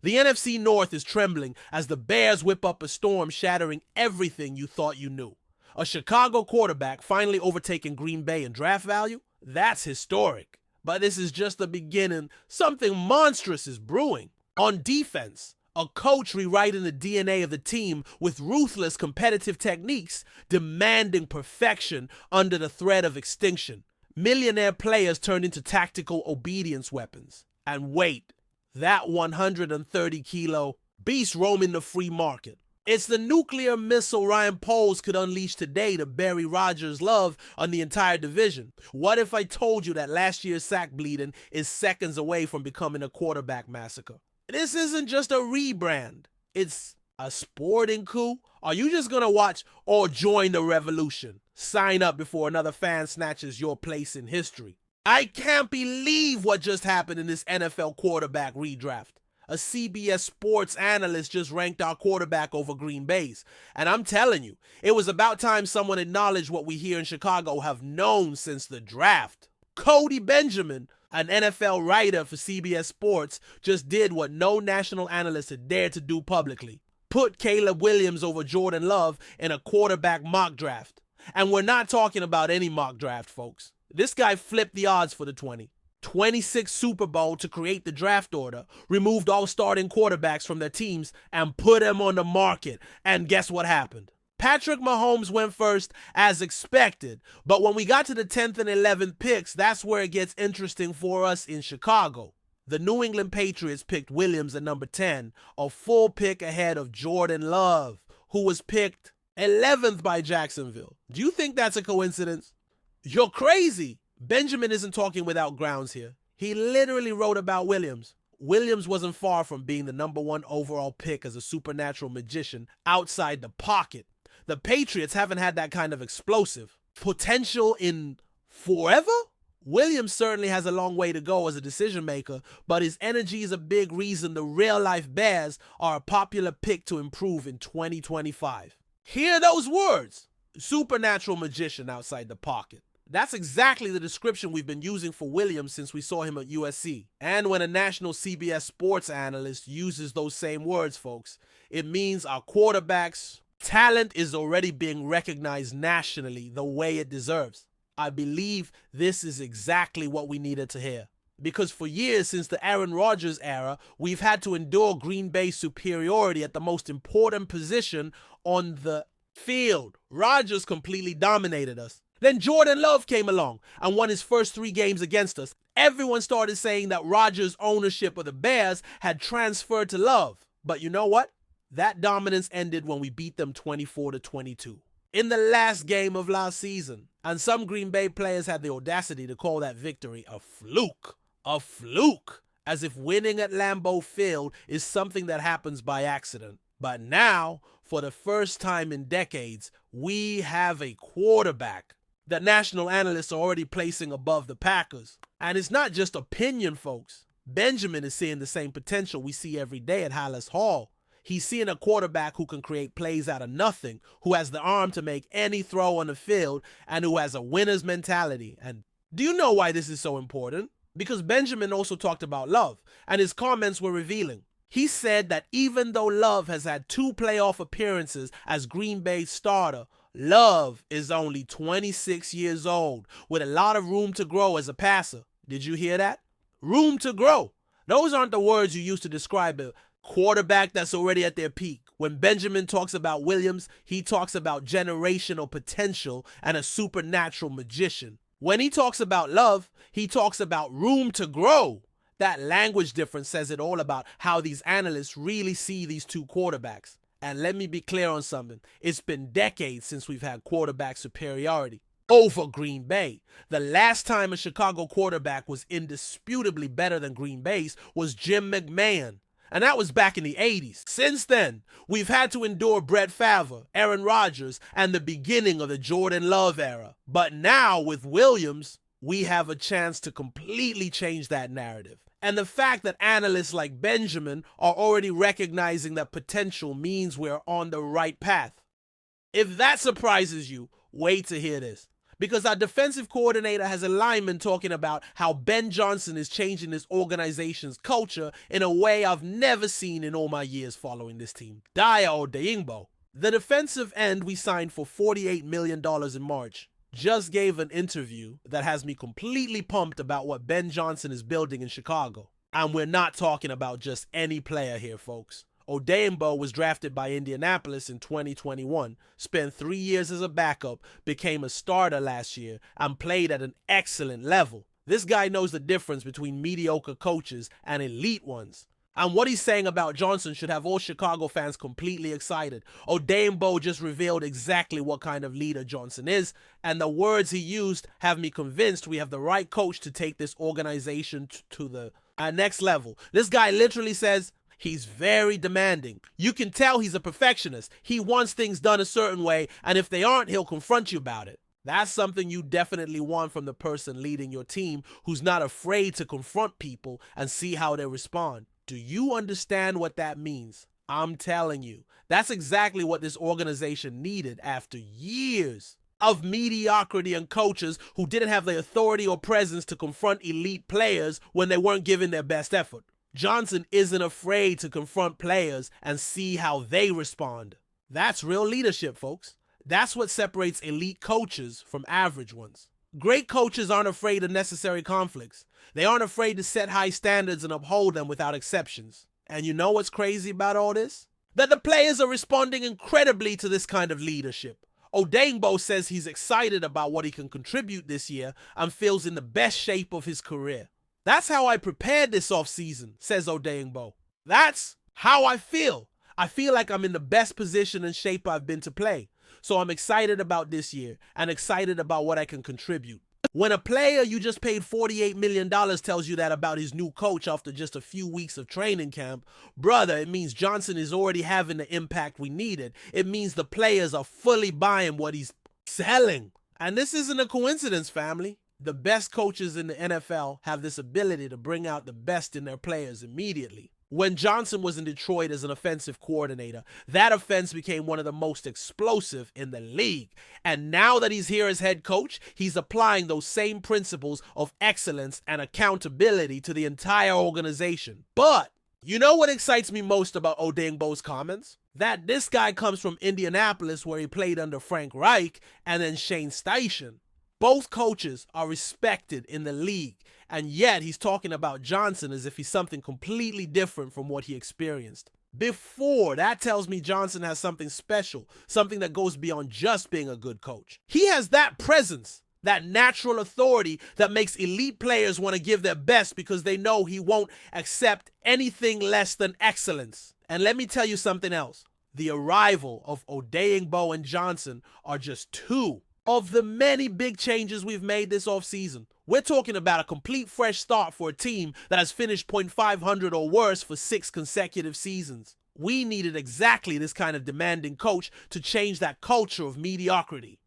The NFC North is trembling as the Bears whip up a storm, shattering everything you thought you knew. A Chicago quarterback finally overtaking Green Bay in draft value? That's historic. But this is just the beginning. Something monstrous is brewing. On defense, a coach rewriting the DNA of the team with ruthless competitive techniques, demanding perfection under the threat of extinction. Millionaire players turned into tactical obedience weapons. And wait, that 130-kilo beast roaming the free market. It's the nuclear missile Ryan Poles could unleash today to bury Rodgers' love on the entire division. What if I told you that last year's sack bleeding is seconds away from becoming a quarterback massacre? This isn't just a rebrand. It's a sporting coup. Are you just going to watch or join the revolution? Sign up before another fan snatches your place in history. I can't believe what just happened in this NFL quarterback redraft. A CBS Sports analyst just ranked our quarterback over Green Bay's. And I'm telling you, it was about time someone acknowledged what we here in Chicago have known since the draft. Cody Benjamin, an NFL writer for CBS Sports, just did what no national analyst had dared to do publicly. Put Caleb Williams over Jordan Love in a quarterback mock draft. And we're not talking about any mock draft, folks. This guy flipped the odds for the 26 Super Bowl to create the draft order, removed all starting quarterbacks from their teams, and put them on the market. And guess what happened? Patrick Mahomes went first as expected, but when we got to the 10th and 11th picks, that's where it gets interesting for us in Chicago. The New England Patriots picked Williams at number 10, a full pick ahead of Jordan Love, who was picked 11th by Jacksonville. Do you think that's a coincidence? You're crazy. Benjamin isn't talking without grounds here. He literally wrote about Williams. Williams wasn't far from being the number 1 overall pick as a supernatural magician outside the pocket. The Patriots haven't had that kind of explosive potential in forever. Williams certainly has a long way to go as a decision maker, but his energy is a big reason the real-life Bears are a popular pick to improve in 2025. Hear those words. Supernatural magician outside the pocket. That's exactly the description we've been using for Williams since we saw him at USC. And when a national CBS Sports analyst uses those same words, folks, it means our quarterback's talent is already being recognized nationally the way it deserves. I believe this is exactly what we needed to hear. Because for years since the Aaron Rodgers era, we've had to endure Green Bay's superiority at the most important position on the field. Rodgers completely dominated us. Then Jordan Love came along and won his first 3 games against us. Everyone started saying that Rodgers' ownership of the Bears had transferred to Love. But you know what? That dominance ended when we beat them 24-22 in the last game of last season. And some Green Bay players had the audacity to call that victory a fluke. A fluke. As if winning at Lambeau Field is something that happens by accident. But now, for the first time in decades, we have a quarterback that national analysts are already placing above the Packers. And it's not just opinion, folks. Benjamin is seeing the same potential we see every day at Hallis Hall. He's seeing a quarterback who can create plays out of nothing, who has the arm to make any throw on the field, and who has a winner's mentality. And do you know why this is so important? Because Benjamin also talked about Love, and his comments were revealing. He said that even though Love has had 2 playoff appearances as Green Bay's starter, Love is only 26 years old with a lot of room to grow as a passer. Did you hear that? Room to grow. Those aren't the words you use to describe a quarterback that's already at their peak. When Benjamin talks about Williams, he talks about generational potential and a supernatural magician. When he talks about Love, he talks about room to grow. That language difference says it all about how these analysts really see these 2 quarterbacks. And let me be clear on something. It's been decades since we've had quarterback superiority over Green Bay. The last time a Chicago quarterback was indisputably better than Green Bay's was Jim McMahon. And that was back in the 80s. Since then, we've had to endure Brett Favre, Aaron Rodgers, and the beginning of the Jordan Love era. But now with Williams, we have a chance to completely change that narrative. And the fact that analysts like Benjamin are already recognizing that potential means we're on the right path. If that surprises you, wait to hear this. Because our defensive coordinator has a lineman talking about how Ben Johnson is changing this organization's culture in a way I've never seen in all my years following this team. Dayo Odeyingbo, the defensive end we signed for $48 million in March, just gave an interview that has me completely pumped about what Ben Johnson is building in Chicago. And we're not talking about just any player here, folks. Odeyingbo was drafted by Indianapolis in 2021, spent 3 years as a backup, became a starter last year, and played at an excellent level. This guy knows the difference between mediocre coaches and elite ones. And what he's saying about Johnson should have all Chicago fans completely excited. Odeyingbo just revealed exactly what kind of leader Johnson is, and the words he used have me convinced we have the right coach to take this organization to the next level. This guy literally says, he's very demanding. You can tell he's a perfectionist. He wants things done a certain way, and if they aren't, he'll confront you about it. That's something you definitely want from the person leading your team, who's not afraid to confront people and see how they respond. Do you understand what that means? I'm telling you, that's exactly what this organization needed after years of mediocrity and coaches who didn't have the authority or presence to confront elite players when they weren't giving their best effort. Johnson isn't afraid to confront players and see how they respond. That's real leadership, folks. That's what separates elite coaches from average ones. Great coaches aren't afraid of necessary conflicts. They aren't afraid to set high standards and uphold them without exceptions. And you know what's crazy about all this? That the players are responding incredibly to this kind of leadership. Odeyingbo says he's excited about what he can contribute this year and feels in the best shape of his career. That's how I prepared this offseason, says Odeyingbo. That's how I feel. I feel like I'm in the best position and shape I've been to play. So I'm excited about this year and excited about what I can contribute. When a player you just paid $48 million tells you that about his new coach after just a few weeks of training camp, brother, it means Johnson is already having the impact we needed. It means the players are fully buying what he's selling. And this isn't a coincidence, family. The best coaches in the NFL have this ability to bring out the best in their players immediately. When Johnson was in Detroit as an offensive coordinator, that offense became one of the most explosive in the league. And now that he's here as head coach, he's applying those same principles of excellence and accountability to the entire organization. But you know what excites me most about Odeyingbo's comments? That this guy comes from Indianapolis, where he played under Frank Reich and then Shane Steichen. Both coaches are respected in the league, and yet he's talking about Johnson as if he's something completely different from what he experienced before. That tells me Johnson has something special, something that goes beyond just being a good coach. He has that presence, that natural authority that makes elite players want to give their best because they know he won't accept anything less than excellence. And let me tell you something else. The arrival of Odeyingbo and Johnson are just two of the many big changes we've made this offseason. We're talking about a complete fresh start for a team that has finished .500 or worse for 6 consecutive seasons. We needed exactly this kind of demanding coach to change that culture of mediocrity.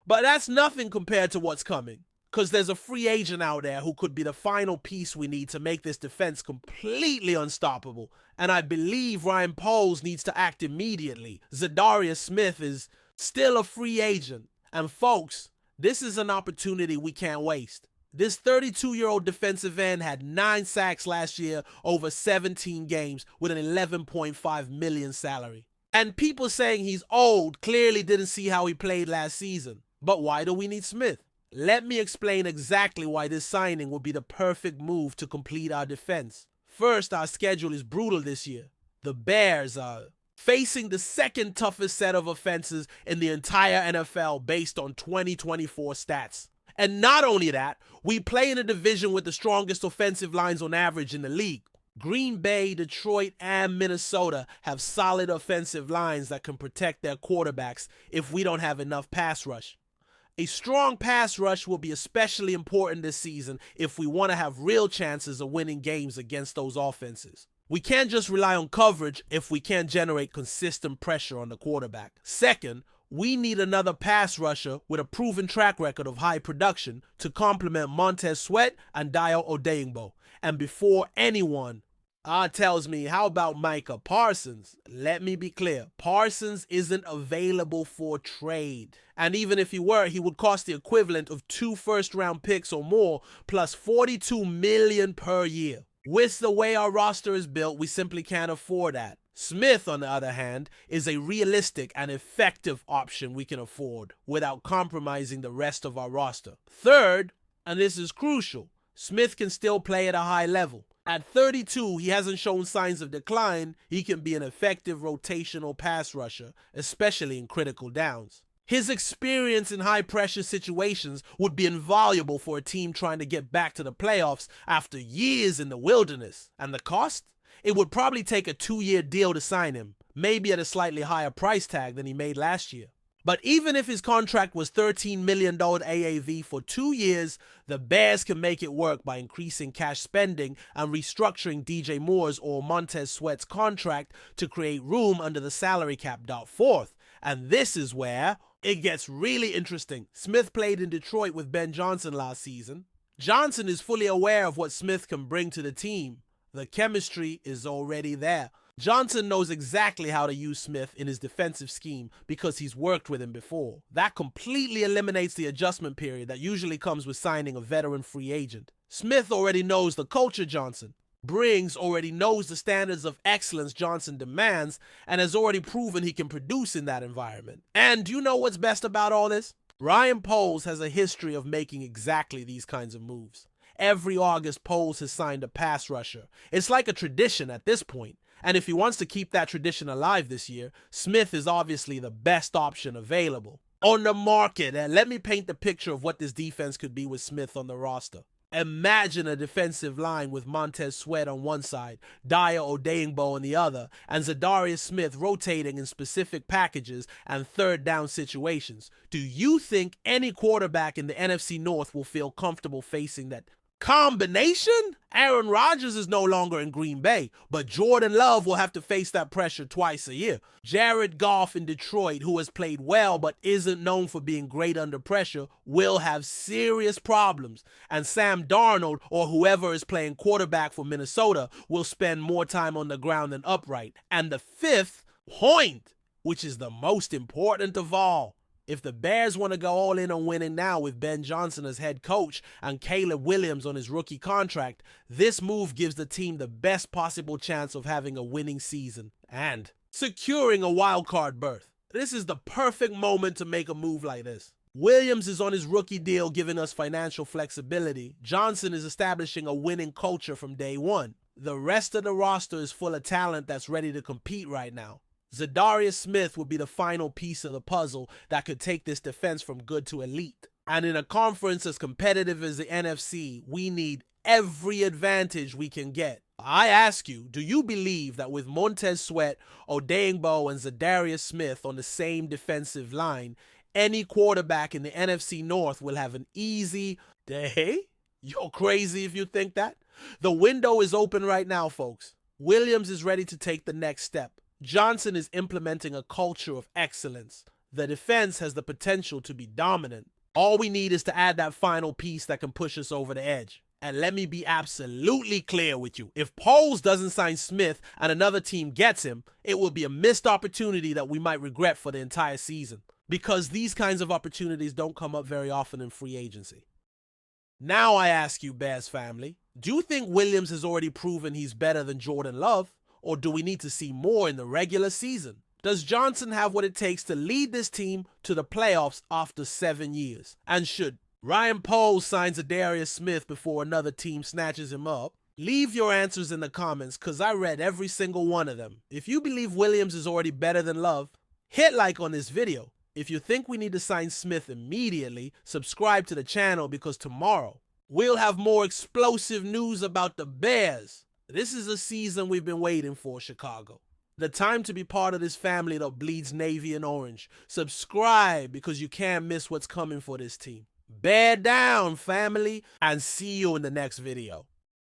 But that's nothing compared to what's coming, because there's a free agent out there who could be the final piece we need to make this defense completely unstoppable. And I believe Ryan Poles needs to act immediately. Zadarius Smith is still a free agent. And folks, this is an opportunity we can't waste. This 32-year-old defensive end had 9 sacks last year over 17 games with an $11.5 million salary. And people saying he's old clearly didn't see how he played last season. But why do we need Smith? Let me explain exactly why this signing would be the perfect move to complete our defense. First, our schedule is brutal this year. The Bears are facing the second toughest set of offenses in the entire NFL based on 2024 stats. And not only that, we play in a division with the strongest offensive lines on average in the league. Green Bay, Detroit, and Minnesota have solid offensive lines that can protect their quarterbacks if we don't have enough pass rush. A strong pass rush will be especially important this season if we want to have real chances of winning games against those offenses. We can't just rely on coverage if we can't generate consistent pressure on the quarterback. Second, we need another pass rusher with a proven track record of high production to complement Montez Sweat and Dayo Odeyingbo. And before anyone, Tells me, how about Micah Parsons? Let me be clear, Parsons isn't available for trade. And even if he were, he would cost the equivalent of 2 first-round picks or more, plus $42 million per year. With the way our roster is built, we simply can't afford that. Smith, on the other hand, is a realistic and effective option we can afford without compromising the rest of our roster. Third, and this is crucial, Smith can still play at a high level. At 32, he hasn't shown signs of decline. He can be an effective rotational pass rusher, especially in critical downs. His experience in high-pressure situations would be invaluable for a team trying to get back to the playoffs after years in the wilderness. And the cost? It would probably take a 2-year deal to sign him, maybe at a slightly higher price tag than he made last year. But even if his contract was $13 million AAV for 2 years, the Bears can make it work by increasing cash spending and restructuring DJ Moore's or Montez Sweat's contract to create room under the salary cap. Fourth, and this is where it gets really interesting. Smith played in Detroit with Ben Johnson last season. Johnson is fully aware of what Smith can bring to the team. The chemistry is already there. Johnson knows exactly how to use Smith in his defensive scheme because he's worked with him before. That completely eliminates the adjustment period that usually comes with signing a veteran free agent. Smith already knows the culture Johnson brings, already knows the standards of excellence Johnson demands, and has already proven he can produce in that environment. And do you know what's best about all this? Ryan Poles has a history of making exactly these kinds of moves. Every August, Poles has signed a pass rusher. It's like a tradition at this point. And if he wants to keep that tradition alive this year, Smith is obviously the best option available on the market. And let me paint the picture of what this defense could be with Smith on the roster. Imagine a defensive line with Montez Sweat on one side, Daya Odeyingbo on the other, and Zadarius Smith rotating in specific packages and third down situations. Do you think any quarterback in the NFC North will feel comfortable facing that combination? Aaron Rodgers is no longer in Green Bay, but Jordan Love will have to face that pressure twice a year. Jared Goff in Detroit, who has played well but isn't known for being great under pressure, will have serious problems. And Sam Darnold, or whoever is playing quarterback for Minnesota, will spend more time on the ground than upright. And the fifth point, which is the most important of all, if the Bears want to go all in on winning now with Ben Johnson as head coach and Caleb Williams on his rookie contract, this move gives the team the best possible chance of having a winning season and securing a wild card berth. This is the perfect moment to make a move like this. Williams is on his rookie deal, giving us financial flexibility. Johnson is establishing a winning culture from day one. The rest of the roster is full of talent that's ready to compete right now. Zadarius Smith would be the final piece of the puzzle that could take this defense from good to elite. And in a conference as competitive as the NFC, we need every advantage we can get. I ask you, do you believe that with Montez Sweat, Odeyingbo, and Zadarius Smith on the same defensive line, any quarterback in the NFC North will have an easy day? You're crazy if you think that. The window is open right now, folks. Williams is ready to take the next step. Johnson is implementing a culture of excellence. The defense has the potential to be dominant. All we need is to add that final piece that can push us over the edge. And let me be absolutely clear with you. If Poles doesn't sign Smith and another team gets him, it will be a missed opportunity that we might regret for the entire season. Because these kinds of opportunities don't come up very often in free agency. Now I ask you, Bears family, do you think Williams has already proven he's better than Jordan Love? Or do we need to see more in the regular season? Does Johnson have what it takes to lead this team to the playoffs after 7 years? And should Ryan Poles sign Zadarius Smith before another team snatches him up? Leave your answers in the comments because I read every single one of them. If you believe Williams is already better than Love, hit like on this video. If you think we need to sign Smith immediately, subscribe to the channel because tomorrow we'll have more explosive news about the Bears. This is a season we've been waiting for, Chicago. The time to be part of this family that bleeds navy and orange. Subscribe because you can't miss what's coming for this team. Bear down, family, and see you in the next video.